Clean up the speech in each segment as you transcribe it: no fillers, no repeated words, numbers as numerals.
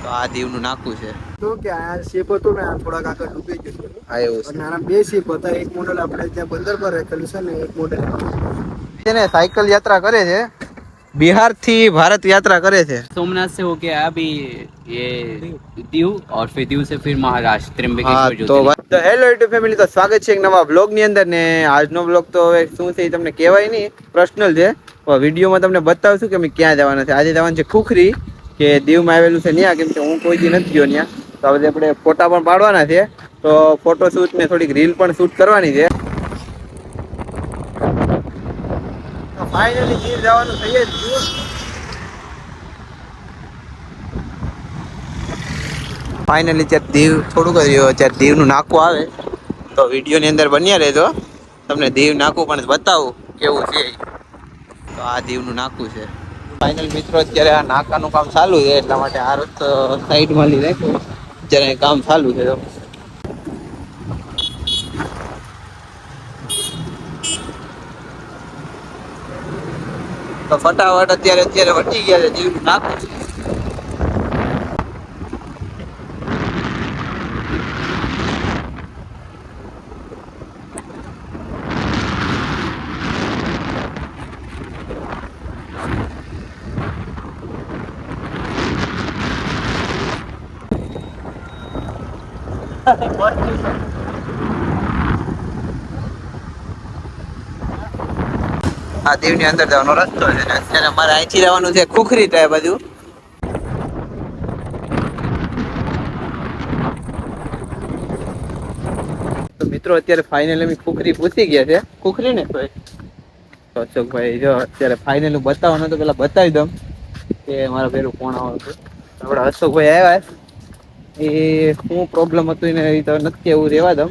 તો આ દીવનું નાકું છે તો કે આ શેપ હતો ને આ થોડાક આગળ ડૂબી ગયો આ એવું અને આના બે શેપ હતા. એક મોડલ આપણે ત્યાં બંદર પર રાખેલું છે ને એક મોડલ છે ને સાયકલ યાત્રા કરે છે. बिहार थी भारत यात्रा करे थे. सोमनाथ से होके आया अभी ये दीव और फिर दीव से फिर महाराष्ट्र त्र्यंबकेश्वर ज्योतिर्लिंग. तो हेलो યુટ્યુબ ફેમિલી, તો સ્વાગત છે એક નવા બ્લોગ ની અંદર ને આજનો બ્લોગ તો હવે શું છે તમને કહેવાય નહીં, પર્સનલ છે. વિડીયોમાં તમને બતાવશું કે અમે ક્યાં જવાના છે. આજે જવાનું છે ખુખરી, કે દીવમાં આવેલું છે ત્યાં, કેમ કે હું કોઈ દી નથી ગયો ત્યાં. તો હવે આપણે ફોટા પણ પાડવાના છે, તો ફોટો શૂટ ને થોડીક રીલ પણ શૂટ કરવાની છે. તો ફાઇનલી દીવ જવાનું થઈ જ ગયું. ફાઇનલી ત્યારે દીવ થોડુંક જ રહ્યું. અત્યારે દીવનું નાકું આવે તો વિડીયોની અંદર બન્યા રહેજો. તમને દીવ નાકું પણ બતાવું કેવું છે. તો આ દીવનું નાકું છે. ફાઇનલ મિત્રો, અત્યારે આ નાકાનું કામ ચાલુ છે, એટલા માટે આ રસ્તો સાઈડમાં લઈ રાખ્યો. અત્યારે કામ ચાલુ છે. તો ફટાફટ અત્યારે વટી ગયા છે દીવનું નાકું. આ દીવની અંદર જવાનો રસ્તો છે ને અત્યારે અમારે અહીંથી જવાનું છે ખુખરી ટાઈપ બાજુ. તો મિત્રો અત્યારે ફાઇનલી અમે ખુખરી પૂછી ગયા છે. ખુખરી ને તો અશોકભાઈ જો અત્યારે ફાઇનલી બતાવવાનું તો પેલા બતાવી દઉં કે મારા પેલું કોણ આવતું. આપડા અશોકભાઈ આવ્યા, એ શું પ્રોબ્લેમ હતું એને એ તો નથી એવું રહેવા દઉં,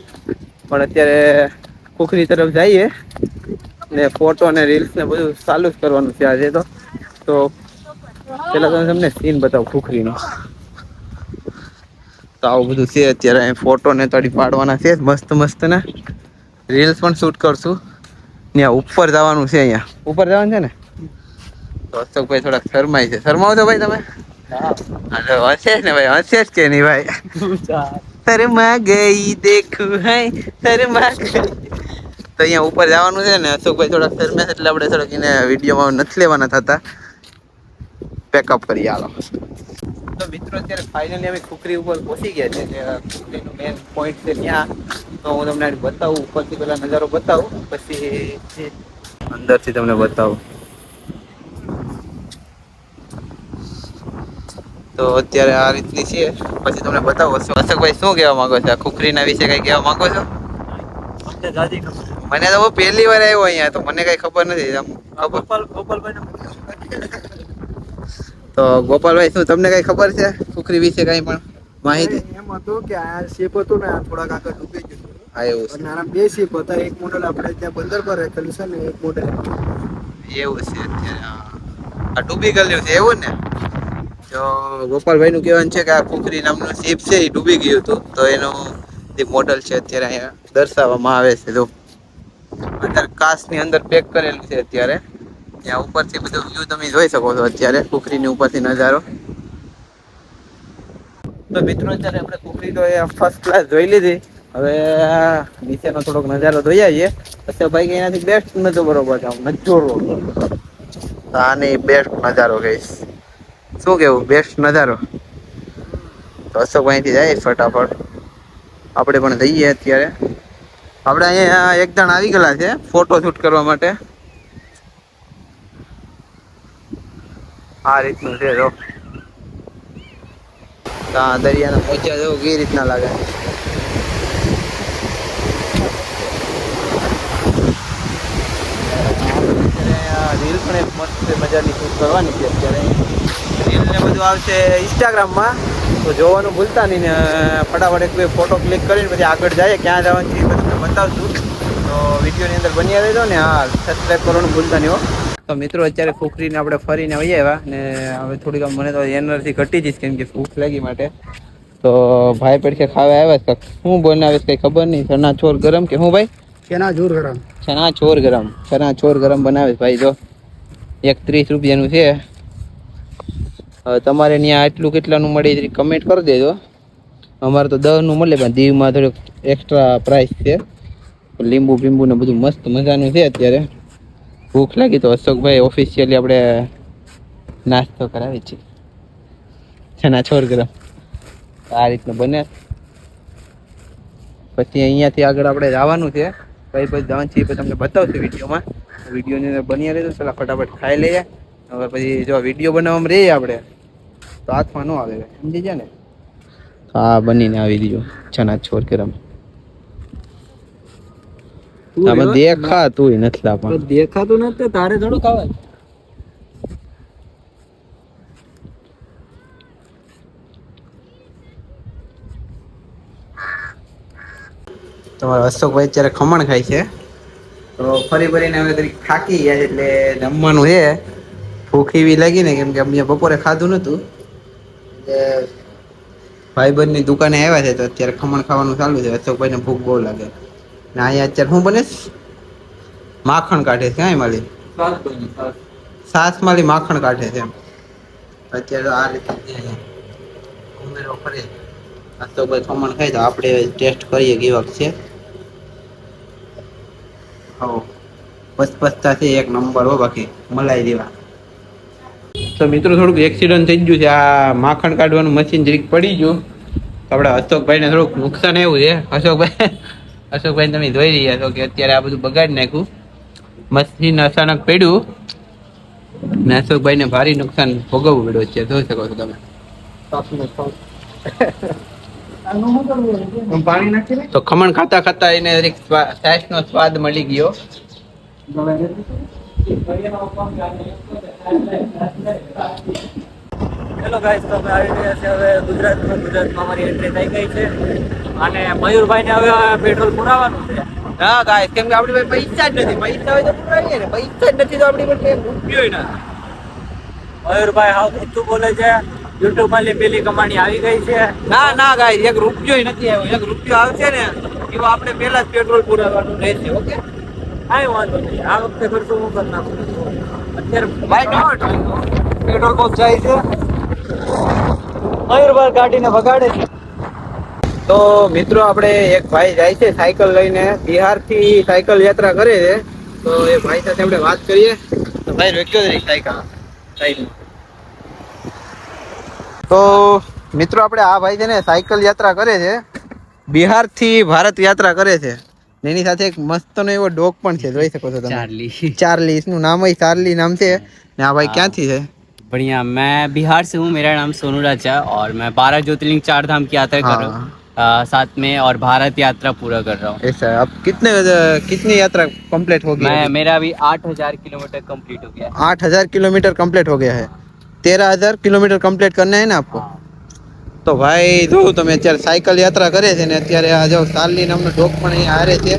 પણ અત્યારે ખુખરી તરફ જઈએ ને ફોટો અને રીલ્સ ને બધું ચાલુ જ કરવાનું છે આજે. તો પેલા તો તમને સીન બતાવું ખુખરીનો. તો આવું બધું છે અત્યારે. ફોટો ને તડી પાડવાના છે મસ્ત મસ્ત ને રીલ્સ પણ શૂટ કરશું. ત્યાં ઉપર જવાનું છે, અહીંયા ઉપર જવાનું છે ને. તો અશોકભાઈ થોડાક શરમાય છે. શરમાવો છો ભાઈ તમે? હશે ને ભાઈ, હશે જ કે નહીં ભાઈ? શર્મા ગઈ દેખું હૈ શર્મા ગઈ. તો અહીંયા ઉપર જવાનું છે ને. અશોકભાઈ થોડાક શરમે છે એટલે આપણે થોડાક એને વિડીયોમાં નથી લેવાના થતા. પેકઅપ કરી આલો. તો મિત્રો અત્યારે ફાઇનલી અમે ખુખરી ઉપર પહોંચી ગયા છે. ખુખરીનું મેન પોઈન્ટ છે ત્યાં. તો હું તમને બતાવું ઉપરથી, પેલા નજારો બતાવું, પછી અંદરથી તમને બતાવું. તો અત્યારે આ રીતની છે, પછી તમને બતાવો. અશોકભાઈ શું કહેવા માંગો છો? આ ખુખરીના વિશે કઈ કહેવા માંગો છો? મને તો પહેલી વાર આવ્યો અહીંયા, તો મને કઈ ખબર નથી. તો ગોપાલભાઈ, શું તમને કઈ ખબર છે ખુખરી વિશે કઈ પણ માહિતી? એમ હતું કે આ શેપ હતો ને આ થોડાક આગળ ડૂબી ગયો. હા એવું છે. અને આના બે શેપ હતા. એક મોડલ આપણે ત્યાં બંદર પર રાખેલું છે ને એક મોડલ એવું છે. અત્યારે આ ડૂબી ગયેલું છે એવું ને. તો ગોપાલભાઈ નું કહેવાનું છે કે આ ખુખરી નામનું શિપ છે એ ડૂબી ગયું હતું, તો એનું જે મોડલ છે અત્યારે અહીંયા દર્શાવવામાં આવે છે. તો અંદર કાચની અંદર પેક કરેલું છે અત્યારે. ત્યાં ઉપરથી બધું વ્યૂ તમે જોઈ શકો છો અત્યારે, ખુખરીની ઉપરથી નજારો. તો મિત્રો અત્યારે આપણે ખુખરી તો ફર્સ્ટ ક્લાસ જોઈ લીધી. હવે નીચેનો થોડોક નજારો જોઈ આવીએ. પછી ભાઈ કે એનાથી બેસ્ટ નતો બરોબર છે, નજોરો આની બેસ્ટ નજારો કહીશ. શું કેવું? બેસ્ટ નજારો. તો અશોકભાઈ થી જાય ફટાફટ. આપણે પણ જઈએ અત્યારે. આપણે અહીંયા એક જણ આવી ગયેલા છે ફોટો શૂટ કરવા માટે. આ રીતનું છે. જો દરિયાના મોજા જેવું કઈ રીતના લાગે. રીલ પણ એક મસ્ત મજાની શૂટ કરવાની છે અત્યારે. રીલ ને બધું આવશે ઇન્સ્ટાગ્રામમાં, તો જોવાનું ભૂલતા નહીં. ને ફટાફટ એક બે ફોટો ક્લિક કરીને પછી આગળ જઈએ. ક્યાં જવાનું છે એ બધું બતાવશું. તો વિડીયોની અંદર બની આવી દો ને. હા, સબસ્ક્રાઈબ કરવાનું ભૂલતા નહીં હો. તો મિત્રો અત્યારે ખુખરીને આપણે ફરીને આવી આવ્યા ને હવે થોડીક મને તો એનર્જી ઘટી જઈશ, કેમ કે ભૂખ લાગી માટે. તો ભાઈ પડખે ખાવા આવ્યા છે. શું બનાવે કઈ ખબર નહીં. ચણા ચોર ગરમ કે શું ભાઈ? ચણા ચોર ગરમ. ચણા ચોર ગરમ. ચણા ચોર ગરમ બનાવે ભાઈ. જો 31 રૂપિયાનું છે. હવે તમારે ત્યાં આટલું કેટલાનું મળે એ કમેન્ટ કરી દેજો. અમારે તો 10નું મળે, પણ દીવમાં થોડુંક એક્સ્ટ્રા પ્રાઇસ છે. લીંબુ બીંબુ ને બધું મસ્ત મજાનું છે. અત્યારે ભૂખ લાગી તો અશોકભાઈ ઓફિશિયલી આપણે નાસ્તો કરાવી છે. ચના છોડ ગરમ આ રીતનું બને. પછી અહીંયાથી આગળ આપણે જવાનું છે. કઈ પછી જવાનું છે એ તમને બતાવશું વિડીયોમાં. વિડીયોની અંદર બની રહેજો. ચલા ફટાફટ ખાઈ લઈએ. હવે પછી જો વિડીયો બનાવવામાં રહીએ આપણે તો હાથમાં ન આવે, સમજી જાય ને. હા, બનીને આવી દીધો ચના છોડ ગરમ. આમાં દેખાતું નથી આપણને. દેખાતું નથી તારે થોડું ખાવા. તમારા અશોકભાઈ અત્યારે ખમણ ખાય છે. તો ફરી ફરીને હવે તરીકે થાકી ગયા છે એટલે જમવાનું છે. ભૂખ એવી લાગી ને કેમ કે અમે બપોરે ખાધું નતું. ભાઈબંધની દુકાને આવ્યા છે તો અત્યારે ખમણ ખાવાનું ચાલુ છે. અશોકભાઈને ભૂખ બહુ લાગે ને અહીંયા અત્યારે શું બને? માખણ કાઢે છે. કાંઈ માલી સાસ માલી માખણ કાઢે છે. અત્યારે આ રીતે ઉમેરો ફરે. અશોકભાઈ ખમણ ખાય તો આપણે ટેસ્ટ કરીએ કેવાક છે. પચપચતા એક નંબર હો, બાકી મલાઈ દેવા. તો મિત્રો થોડુંક એક્સિડન્ટ થઈ ગયું છે. આ માખણ કાઢવાનું મશીન જરીક પડી ગયું. આપડે અશોકભાઈને થોડુંક નુકસાન એવું છે. અશોકભાઈ તમે જોઈ રહ્યા છો કે અત્યારે આ બધું બગાડી નાખ્યું. મશીન અચાનક પડ્યું ને અશોકભાઈને ભારી નુકસાન ભોગવવું પડ્યું છે. જોઈ શકો છો તમે. તો ખમણ ખાતા ખાતા એને સાસ નો સ્વાદ મળી ગયો. હેલો ગાઈસ, તો અમે આવી ગયા છે હવે ગુજરાતમાં. અમારી એન્ટ્રી થઈ ગઈ છે અને મયુરભાઈને હવે પેટ્રોલ પુરાવાનું છે. હા ગાઈસ, કેમ કે આપણી પાસે પૈસા જ નથી. પૈસા હોય તો પુરાવીએ ને, પૈસા જ નથી તો આપણી પાસે રૂપિયો ના. મયુરભાઈ હાવ મીઠું બોલે છે. યુટ્યુબ માં પેલી કમાણી આવી ગઈ છે. ના ગાઈસ, એક રૂપિયો નથી આવ્યો. એક રૂપિયો આવશે ને એવો આપણે પહેલા જ પેટ્રોલ પુરાવવાનું રહેશે. ઓકે, કાંઈ વાંધો નહીં. આ વખતે ખર્ચો હું કરી નાખું. અત્યારે ભાઈ પેટ્રોલ પંપ જાય છે. મયુરભાઈ ગાડીને વગાડે છે. તો મિત્રો આપણે એક ભાઈ જાય છે સાયકલ લઈને, બિહાર થી સાયકલ યાત્રા કરે છે. તો એ ભાઈ સાથે આપણે વાત કરીએ. તો ભાઈ રોક્યો છે સાયકલ સાઈડમાં. તો મિત્રો આપણે આ ભાઈ છે ને સાયકલ યાત્રા કરે છે, બિહાર થી ભારત યાત્રા કરે છે. એની સાથે એક મસ્ત નો એવો ડોગ પણ છે, જોઈ શકો છો તમે. ચાર્લી इसનું નામ है चार्ली नाम से. ને આ ભાઈ ક્યાંથી છે? बढ़िया, मैं बिहार से हूँ. मेरा नाम सोनू राजा और मैं 12 ज्योतिर्लिंग 4 धाम की यात्रा कर रहा हूँ साथ में, और भारत यात्रा पूरा कर रहा हूँ. ऐसा अब कितनी यात्रा कंप्लीट हो गई? मेरा अभी 8000 किलोमीटर कंप्लीट हो गया है. 8000 किलोमीटर कंप्लीट हो गया है. 13000 किलोमीटर कंप्लीट करना है ना आपको? તો ભાઈ જો તમે અત્યારે સાયકલ યાત્રા કરે છે ને અત્યારે આ જો ચાર્લી નામનો ડોગ પણ અહીંયા હારે છે.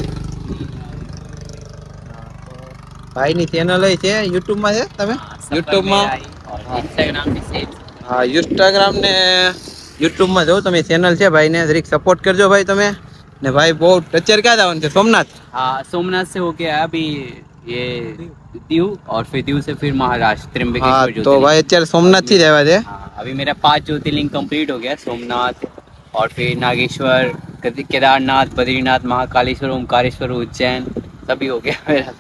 ભાઈની ચેનલ છે યુટ્યુબ માં છે. તમે યુટ્યુબ માં इंस्टाग्राम भी सेम. હા, ઇન્સ્ટાગ્રામ ને યુટ્યુબ માં જો તમે ચેનલ છે ભાઈને જરીક સપોર્ટ કરજો ભાઈ તમે. ને ભાઈ બહુ અત્યારે ક્યાં જવાનું છે? સોમનાથ. हाँ, सोमनाथ से होके आया अभी ये दीव, और फिर दीव से फिर महाराष्ट्र હા, त्र्यंबकेश्वर તો ज्योतिर्लिंग. ભાઈ અત્યારે સોમનાથ થી જ આવ્યા છે. हाँ, अभी मेरा 5 ज्योतिर्लिंग कंप्लीट हो गया. सोमनाथ और फिर नागेश्वर, केदारनाथ, बद्रीनाथ, महाकालेश्वर, ओमकारेश्वर, उज्जैन, सभी हो गया मेरा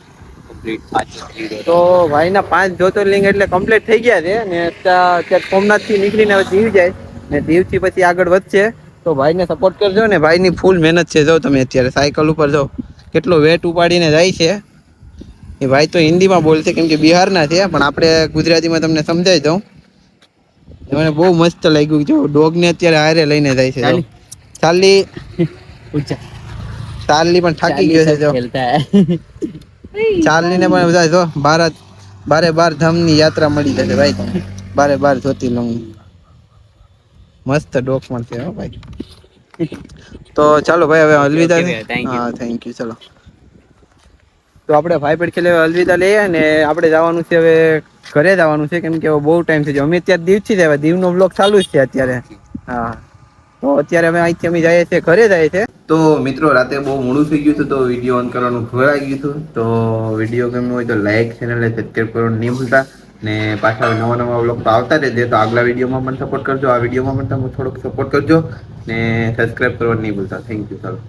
कंप्लीट 5 ज्योतिर्लिंग. તો ભાઈના 5 જ્યોતિર્લિંગ એટલે કમ્પ્લીટ થઈ ગયા છે ને અત્યારે સોમનાથ થી નીકળીને હવે દીવ જાય ને દીવ થી પછી આગળ વધશે. તો ભાઈને સપોર્ટ કરજો ને. ભાઈની ફૂલ મહેનત છે. જો તમે અત્યારે સાયકલ ઉપર જો કેટલો વેટ ઉપાડીને જાય છે. એ ભાઈ તો હિન્દીમાં બોલશે કેમ કે બિહારના છે, પણ આપણે ગુજરાતીમાં તમને સમજાવી દઉં. મને બહુ મસ્ત લાગ્યું. જો ડોગ ને અત્યારે હારે લઈને જાય છે. ચાર્લી પણ થાકી ગયો છે. જો खेलता है. ચાર્લી ને પણ બધા જો બારે બાર ધામ ની યાત્રા મળી જશે ભાઈ તમને. 12 જ્યોતિર્લિંગ મસ્ત ડોગ પણ છે હો ભાઈ. તો ચાલો ભાઈ હવે અલવિદા. હા, થેન્ક યુ. ચલો તો આપણે ભાઈ પેડ ખેલે અલવિદા લઈએ ને આપણે જવાનું છે હવે ઘરે જવાનું છે કેમ કે બહુ ટાઈમ થઈ ગયો. અમે અત્યારે દીવથી જ આવ્યા. દીવનો બ્લોગ ચાલુ જ છે અત્યારે. હા, તો અત્યારે અમે અહીંથી અમે જઈએ છીએ ઘરે જાય છે. તો મિત્રો રાતે બહુ મોડું થઈ ગયું હતું તો વિડીયો ઓન કરવાનું ભૂલાઈ ગયું હતું. તો વિડીયો ગમ્યો હોય તો લાઈક, ચેનલને સબસ્ક્રાઈબ કરવાનું નહીં ભૂલતા. ને પાછા નવા નવા વ્લોગ તો આવતા રહેશે. તો આગલા વિડીયોમાં પણ સપોર્ટ કરજો, આ વિડીયોમાં પણ તમે થોડોક સપોર્ટ કરજો ને સબસ્ક્રાઈબ કરવાનું નહીં ભૂલતા. Thank you. ચાલો.